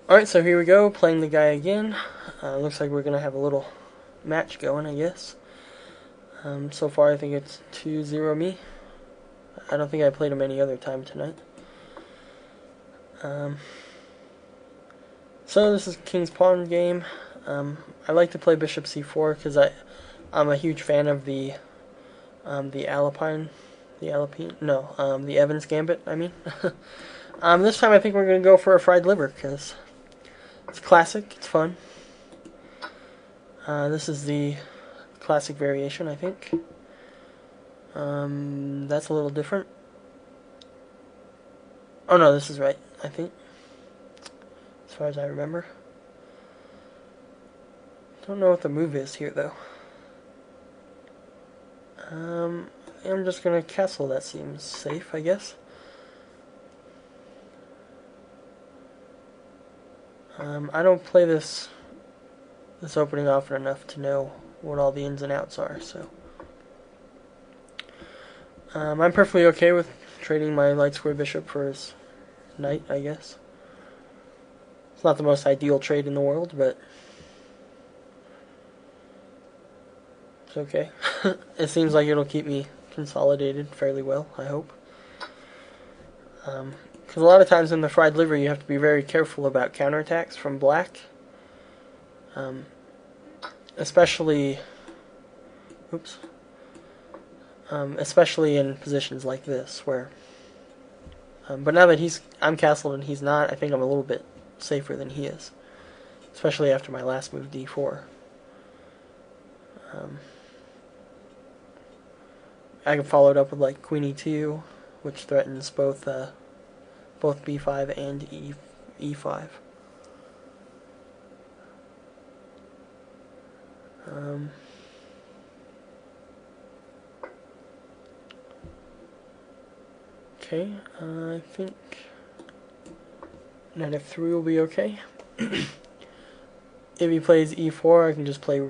Alright, so here we go, playing the guy again. Looks like we're going to have a little match going, I guess. So far I think it's 2-0 me. I don't think I played him any other time tonight. So this is King's Pawn game. I like to play Bishop C4 because I'm a huge fan of the the Evans Gambit, I mean. This time I think we're going to go for a fried liver because it's classic, it's fun. This is the classic variation, I think. That's a little different. Oh no, this is right, I think. As far as I remember. Don't know what the move is here, though. I'm just gonna castle, that seems safe, I guess. I don't play this opening often enough to know what all the ins and outs are, so I'm perfectly okay with trading my light square bishop for his knight, I guess. It's not the most ideal trade in the world, but it's okay. It seems like it'll keep me consolidated fairly well, I hope. Because a lot of times in the fried liver you have to be very careful about counterattacks from black. Especially in positions like this where but now that I'm castled and he's not, I think I'm a little bit safer than he is, especially after my last move d4. I can follow it up with like queen e2, which threatens both b5 and e5. Okay, I think knight f3 will be okay. If he plays e4, I can just play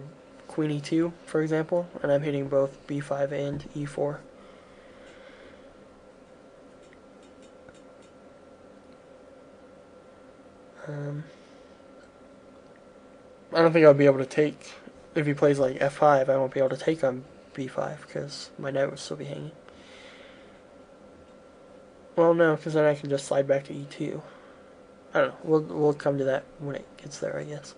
queen e2, for example, and I'm hitting both b5 and e4. I don't think I'll be able to take, if he plays like f5, I won't be able to take on b5 because my knight would still be hanging. Well, no, because then I can just slide back to e2. I don't know. We'll come to that when it gets there, I guess.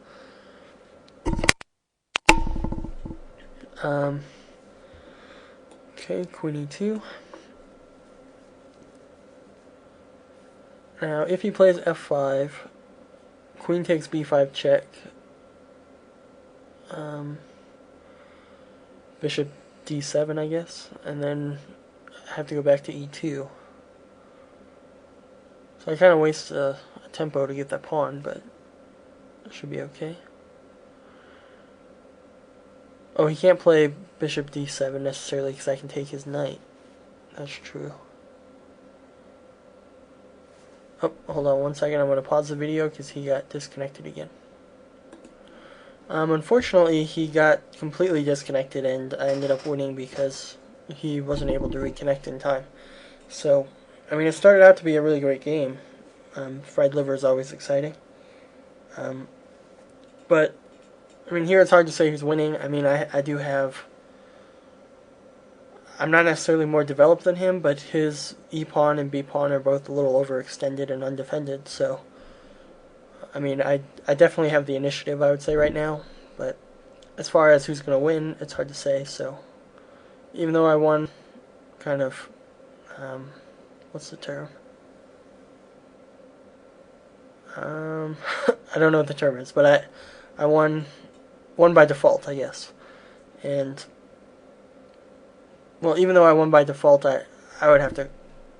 Okay, queen e2. Now, if he plays f5, queen takes b5 check. Bishop d7, I guess, and then I have to go back to e2. So I kind of waste a tempo to get that pawn, but it should be okay. Oh, he can't play bishop d7 necessarily because I can take his knight. That's true. Oh, hold on one second. I'm going to pause the video because he got disconnected again. Unfortunately, he got completely disconnected and I ended up winning because he wasn't able to reconnect in time. So, I mean, it started out to be a really great game. Fried liver is always exciting. But, I mean, here it's hard to say who's winning. I mean, I do have... I'm not necessarily more developed than him, but his e-pawn and b-pawn are both a little overextended and undefended, so... I mean, I definitely have the initiative, I would say, right now, but as far as who's going to win, it's hard to say, so... Even though I won, kind of... what's the term? I don't know what the term is, but I won by default, I guess. And... Well, even though I won by default, I would have to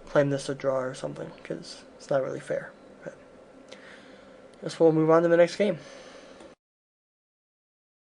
claim this a draw or something, because it's not really fair. But I guess we'll move on to the next game.